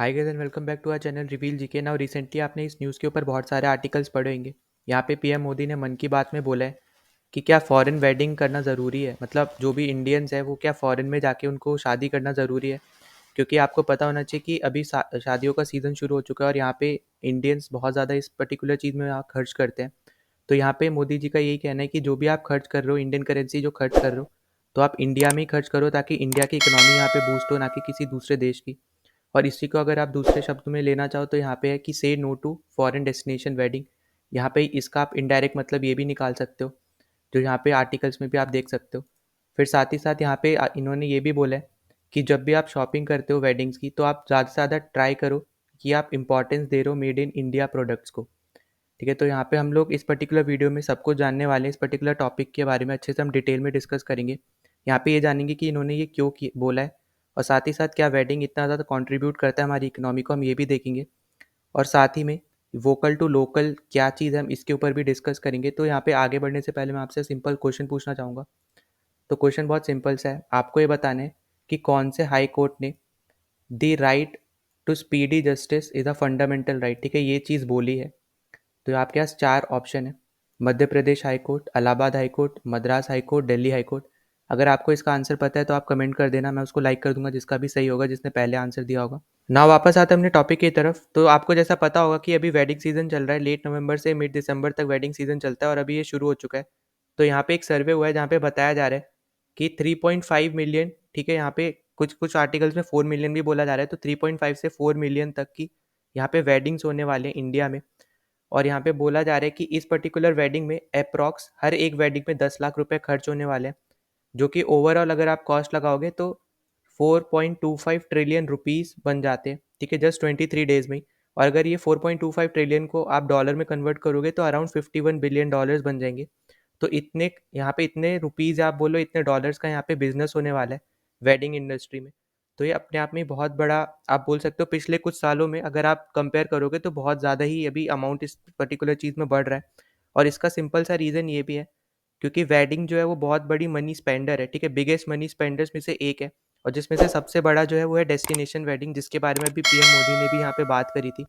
Hi guys and welcome back to our channel Reveal GK. Now recently आपने इस news के ऊपर बहुत सारे आर्टिकल्स पढ़े होंगे। यहाँ पे पीएम मोदी ने मन की बात में बोला है कि क्या फॉरेन वेडिंग करना ज़रूरी है, मतलब जो भी इंडियंस है वो क्या फॉरेन में जाके उनको शादी करना ज़रूरी है। क्योंकि आपको पता होना चाहिए कि अभी शादियों का सीज़न शुरू हो चुका है और यहाँ पे इंडियंस बहुत ज़्यादा इस पर्टिकुलर चीज़ में यहाँ खर्च करते हैं। तो यहाँ पे मोदी जी का यही कहना है कि जो भी आप खर्च कर रहे हो, इंडियन करेंसी जो खर्च कर रहे हो, तो आप इंडिया में ही खर्च करो ताकि इंडिया की इकोनॉमी यहाँ पे बूस्ट हो, ना कि किसी दूसरे देश की। और इसी को अगर आप दूसरे शब्द में लेना चाहो तो यहाँ पे है कि say no to foreign destination wedding. यहाँ पे इसका आप इनडायरेक्ट मतलब ये भी निकाल सकते हो, जो यहाँ पे आर्टिकल्स में भी आप देख सकते हो। फिर साथ ही साथ यहाँ पे इन्होंने ये भी बोला है कि जब भी आप शॉपिंग करते हो वेडिंग्स की, तो आप ज़्यादा से ज़्यादा ट्राई करो कि आप इंपॉर्टेंस दे रहे हो मेड इन इंडिया प्रोडक्ट्स को। ठीक है, तो यहाँ पे हम लोग इस पर्टिकुलर वीडियो में सब कुछ जानने वाले हैं। इस पर्टिकुलर टॉपिक के बारे में अच्छे से हम डिटेल में डिस्कस करेंगे। यहाँ पे ये जानेंगे कि इन्होंने ये क्यों बोला है, और साथ ही साथ क्या वेडिंग इतना ज़्यादा कंट्रीब्यूट करता है हमारी इकोनॉमी को, हम ये भी देखेंगे। और साथ ही में वोकल टू लोकल क्या चीज़ है, हम इसके ऊपर भी डिस्कस करेंगे। तो यहाँ पे आगे बढ़ने से पहले मैं आपसे सिंपल क्वेश्चन पूछना चाहूँगा। तो क्वेश्चन बहुत सिंपल सा है, आपको ये बताना है कि कौन से हाई कोर्ट ने the right to speedy justice is a fundamental right, ठीक है, ये चीज़ बोली है। तो आपके पास चार ऑप्शन है: Madhya Pradesh high court, Allahabad high court, Madras high court, Delhi high court. अगर आपको इसका आंसर पता है तो आप कमेंट कर देना, मैं उसको लाइक कर दूंगा जिसका भी सही होगा, जिसने पहले आंसर दिया होगा। ना वापस आते हैं अपने टॉपिक की तरफ। तो आपको जैसा पता होगा कि अभी वेडिंग सीजन चल रहा है, लेट नवंबर से मिड दिसंबर तक वेडिंग सीजन चलता है और अभी ये शुरू हो चुका है। तो यहाँ पे एक सर्वे हुआ है जहाँ पे बताया जा रहा है कि 3.5 मिलियन, ठीक है, यहाँ पे कुछ कुछ आर्टिकल्स में 4 मिलियन भी बोला जा रहा है, तो 3.5 से 4 मिलियन तक की यहाँ पे वेडिंग्स होने वाले हैं इंडिया में। और यहाँ पे बोला जा रहा है कि इस पर्टिकुलर वेडिंग में अप्रॉक्स हर एक वेडिंग में 10 लाख रुपए खर्च होने वाले हैं, जो कि ओवरऑल अगर आप कॉस्ट लगाओगे तो 4.25 ट्रिलियन रुपीस बन जाते हैं, ठीक है, जस्ट 23 डेज में ही। और अगर ये 4.25 ट्रिलियन को आप डॉलर में कन्वर्ट करोगे तो अराउंड 51 बिलियन डॉलर्स बन जाएंगे। तो इतने यहाँ पे इतने रुपीज़ आप बोलो, इतने डॉलर्स का यहाँ पे बिजनेस होने वाला है वेडिंग इंडस्ट्री में। तो ये अपने आप में बहुत बड़ा, आप बोल सकते हो पिछले कुछ सालों में अगर आप कंपेयर करोगे तो बहुत ज़्यादा ही अभी अमाउंट इस पर्टिकुलर चीज़ में बढ़ रहा है। और इसका सिंपल सा रीज़न ये भी है क्योंकि वेडिंग जो है वो बहुत बड़ी मनी स्पेंडर है, ठीक है, बिगेस्ट मनी स्पेंडर्स में से एक है। और जिसमें से सबसे बड़ा जो है वो है डेस्टिनेशन वेडिंग, जिसके बारे में भी पीएम मोदी ने भी यहाँ पे बात करी थी।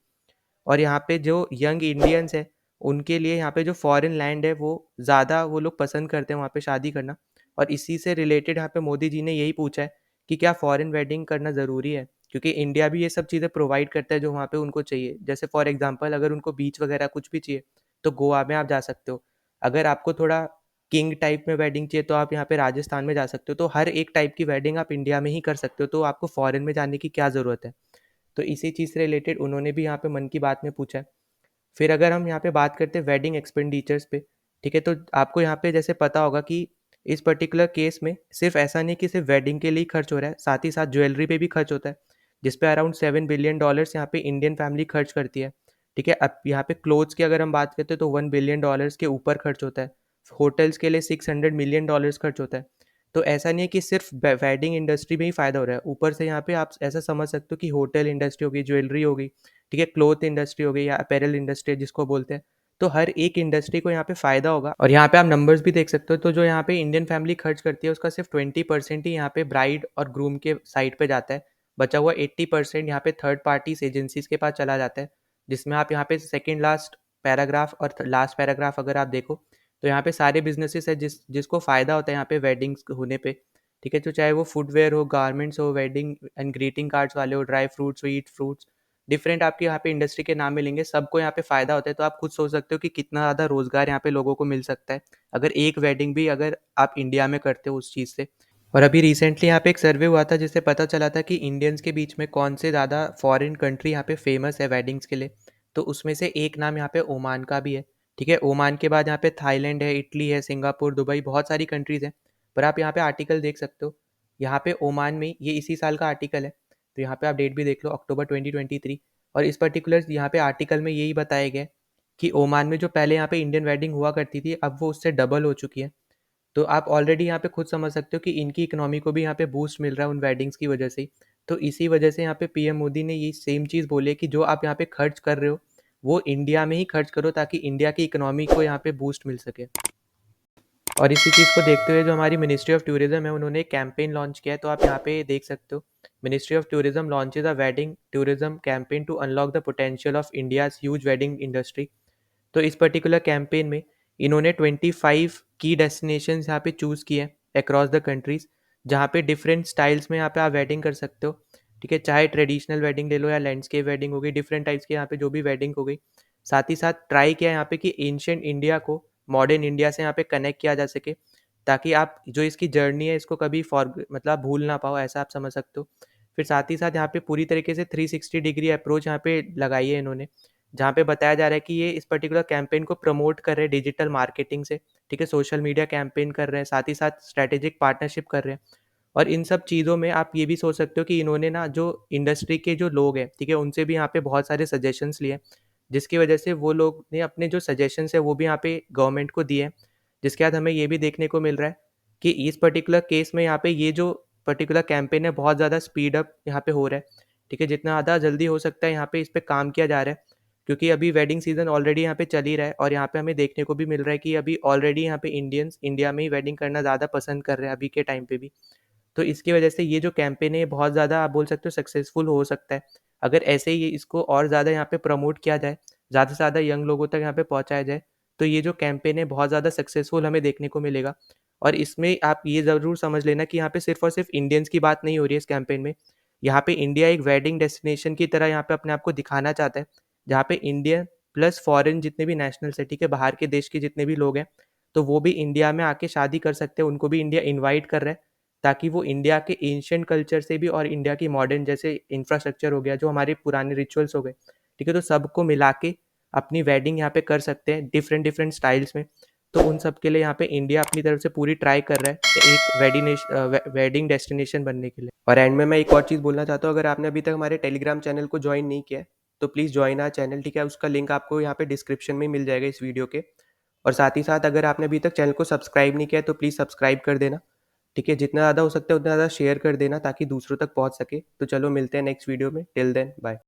और यहाँ पे जो यंग इंडियंस है उनके लिए यहाँ पे जो फॉरेन लैंड है वो ज़्यादा वो लोग पसंद करते हैं वहाँ पे शादी करना। और इसी से रिलेटेड यहाँ पे मोदी जी ने यही पूछा है कि क्या फॉरेन वेडिंग करना ज़रूरी है, क्योंकि इंडिया भी ये सब चीज़ें प्रोवाइड करता है जो वहाँ पे उनको चाहिए। जैसे फॉर एग्जांपल अगर उनको बीच वगैरह कुछ भी चाहिए तो गोवा में आप जा सकते हो। अगर आपको थोड़ा किंग टाइप में वेडिंग चाहिए तो आप यहाँ पे राजस्थान में जा सकते हो। तो हर एक टाइप की वेडिंग आप इंडिया में ही कर सकते हो, तो आपको फॉरेन में जाने की क्या ज़रूरत है। तो इसी चीज़ से रिलेटेड उन्होंने भी यहाँ पे मन की बात में पूछा है। फिर अगर हम यहाँ पे बात करते हैं वेडिंग एक्सपेंडिचर्स पे, ठीक है, तो आपको यहाँ पे जैसे पता होगा कि इस पर्टिकुलर केस में सिर्फ ऐसा नहीं कि सिर्फ वेडिंग के लिए खर्च हो रहा है, साथ ही साथ ज्वेलरी पे भी खर्च होता है, जिसपे अराउंड 7 बिलियन डॉलर्स यहाँ पे इंडियन फैमिली खर्च करती है। ठीक है, अब यहाँ पे क्लोथ्स की अगर हम बात करते हैं तो 1 बिलियन डॉलर्स के ऊपर खर्च होता है। होटल्स के लिए 600 मिलियन डॉलर्स खर्च होता है। तो ऐसा नहीं है कि सिर्फ वेडिंग इंडस्ट्री में ही फ़ायदा हो रहा है, ऊपर से यहाँ पे आप ऐसा समझ सकते हो कि होटल इंडस्ट्री होगी, ज्वेलरी होगी, ठीक है, क्लोथ इंडस्ट्री हो गई या अपैरल इंडस्ट्री जिसको बोलते हैं। तो हर एक इंडस्ट्री को यहाँ पे फ़ायदा होगा। और यहाँ पे आप नंबर्स भी देख सकते हो, तो जो यहाँ पे इंडियन फैमिली खर्च करती है उसका सिर्फ 20% ही यहाँ पे ब्राइड और ग्रूम के साइड पे जाता है। बचा हुआ 80% यहाँ पे थर्ड पार्टीज एजेंसीज के पास चला जाता है, जिसमें आप यहाँ पे सेकेंड लास्ट पैराग्राफ और लास्ट पैराग्राफ अगर आप देखो तो यहाँ पे सारे बिजनेसेस है जिसको फ़ायदा होता है यहाँ पे वेडिंग्स होने पे। ठीक है, तो चाहे वो फुटवेयर हो, गारमेंट्स हो, वेडिंग एंड ग्रीटिंग कार्ड्स वाले हो, dry fruits, sweet fruits, different आपके यहाँ पे इंडस्ट्री के नाम मिलेंगे, सबको यहाँ पे फ़ायदा होता है। तो आप खुद सोच सकते हो कि कितना ज़्यादा रोज़गार यहाँ पे लोगों को मिल सकता है अगर एक वेडिंग भी अगर आप इंडिया में करते हो उस चीज़ से। और अभी रिसेंटली यहाँ पे एक सर्वे हुआ था जिससे पता चला था कि इंडियंस के बीच में कौन से ज़्यादा फॉरेन कंट्री यहाँ पे फेमस है वेडिंग्स के लिए। तो उसमें से एक नाम यहाँ पे ओमान का भी है। ठीक है, ओमान के बाद यहाँ पे थाईलैंड है, इटली है, सिंगापुर, दुबई, बहुत सारी कंट्रीज़ हैं। पर आप यहाँ पे आर्टिकल देख सकते हो, यहाँ पे ओमान में ये इसी साल का आर्टिकल है। तो यहाँ पे आप डेट भी देख लो, अक्टूबर 2023। और इस पर्टिकुलर यहाँ पे आर्टिकल में यही बताया गया है कि ओमान में जो पहले यहाँ पे इंडियन वेडिंग हुआ करती थी अब वो उससे डबल हो चुकी है। तो आप ऑलरेडी यहाँ पे खुद समझ सकते हो कि इनकी इकोनॉमी को भी यहाँ पे बूस्ट मिल रहा है उन वेडिंग्स की वजह से ही। तो इसी वजह से यहाँ पे पीएम मोदी ने ये सेम चीज़ बोली है कि जो आप यहाँ पे खर्च कर रहे हो वो इंडिया में ही खर्च करो ताकि इंडिया की इकोनॉमी को यहाँ पे बूस्ट मिल सके। और इसी चीज़ को देखते हुए जो हमारी मिनिस्ट्री ऑफ टूरिज्म है उन्होंने एक कैंपेन लॉन्च किया है, तो आप यहाँ पे देख सकते हो। Ministry of tourism launches a wedding tourism campaign to unlock the potential of India's huge wedding industry. तो इस पर्टिकुलर कैंपेन में इन्होंने 25 की डेस्टिनेशंस यहाँ पे चूज़ किए हैं अक्रॉस द कंट्रीज, जहाँ पे डिफरेंट स्टाइल्स में यहाँ पे आप वेडिंग कर सकते हो। ठीक है, चाहे ट्रेडिशनल वेडिंग ले लो या लैंडस्केप वेडिंग हो गई, डिफरेंट टाइप्स के यहाँ पे जो भी वेडिंग हो गई। साथ ही साथ ट्राई किया यहाँ पे कि एंशियंट इंडिया को मॉडर्न इंडिया से यहाँ पे कनेक्ट किया जा सके, ताकि आप जो इसकी जर्नी है इसको कभी मतलब भूल ना पाओ, ऐसा आप समझ सकते हो। फिर साथ ही साथ यहाँ पे पूरी तरीके से 360 डिग्री अप्रोच यहाँ पे लगाई है इन्होंने, जहाँ पे बताया जा रहा है कि ये इस पर्टिकुलर कैंपेन को प्रमोट कर रहे हैं डिजिटल मार्केटिंग से। ठीक है, सोशल मीडिया कैंपेन कर रहे हैं, साथ ही साथ स्ट्रैटेजिक पार्टनरशिप कर रहे हैं। और इन सब चीज़ों में आप ये भी सोच सकते हो कि इन्होंने ना जो इंडस्ट्री के जो लोग हैं, ठीक है, उनसे भी यहाँ पे बहुत सारे सजेशंस लिए, जिसकी वजह से वो लोग ने अपने जो सजेशंस है वो भी यहाँ पे गवर्नमेंट को दिए हैं। जिसके बाद हमें ये भी देखने को मिल रहा है कि इस पर्टिकुलर केस में यहाँ पे ये जो पर्टिकुलर कैंपेन है बहुत ज़्यादा स्पीड अप यहाँ पे हो रहा है। ठीक है, जितना ज़्यादा जल्दी हो सकता है यहाँ पे इस पे काम किया जा रहा है, क्योंकि अभी वेडिंग सीजन ऑलरेडी यहाँ पे चल ही रहा है और यहाँ पे हमें देखने को भी मिल रहा है कि अभी ऑलरेडी यहाँ पे इंडियंस इंडिया में ही वेडिंग करना ज़्यादा पसंद कर रहे हैं अभी के टाइम पे भी। तो इसकी वजह से ये जो कैंपेन है ये बहुत ज़्यादा आप बोल सकते हो सक्सेसफुल हो सकता है। अगर ऐसे ही इसको और ज़्यादा यहाँ पे प्रमोट किया जाए, ज़्यादा से ज़्यादा यंग लोगों तक यहाँ पे पहुँचाया जाए, तो ये जो कैंपेन है बहुत ज़्यादा सक्सेसफुल हमें देखने को मिलेगा। और इसमें आप ये ज़रूर समझ लेना कि यहाँ पे सिर्फ और सिर्फ इंडियंस की बात नहीं हो रही है इस कैंपेन में। यहाँ पे इंडिया एक वेडिंग डेस्टिनेशन की तरह यहाँ पे अपने आप को दिखाना चाहता है, जहाँ पे इंडियन प्लस फॉरेन जितने भी नेशनल है, ठीक है, बाहर के देश के जितने भी लोग हैं, तो वो भी इंडिया में आके शादी कर सकते हैं, उनको भी इंडिया इन्वाइट कर रहा है, ताकि वो इंडिया के एंशिएंट कल्चर से भी और इंडिया की मॉडर्न जैसे इंफ्रास्ट्रक्चर हो गया, जो हमारे पुराने रिचुअल्स हो गए, ठीक है, तो सबको मिला के अपनी वेडिंग यहाँ पे कर सकते हैं डिफरेंट डिफरेंट स्टाइल्स में। तो उन सब के लिए यहाँ पे इंडिया अपनी तरफ से पूरी ट्राई कर रहा है एक वेडिंग डेस्टिनेशन बनने के लिए। और एंड में मैं एक और चीज़ बोलना चाहता हूँ, अगर आपने अभी तक हमारे टेलीग्राम चैनल को ज्वाइन नहीं किया है तो प्लीज़ ज्वाइन आवर चैनल। ठीक है, उसका लिंक आपको यहाँ पे डिस्क्रिप्शन में मिल जाएगा इस वीडियो के। और साथ ही साथ अगर आपने अभी तक चैनल को सब्सक्राइब नहीं किया है तो प्लीज़ सब्सक्राइब कर देना। ठीक है, जितना ज़्यादा हो सकता है उतना ज़्यादा शेयर कर देना ताकि दूसरों तक पहुँच सके। तो चलो मिलते हैं नेक्स्ट वीडियो में, टिल देन बाय।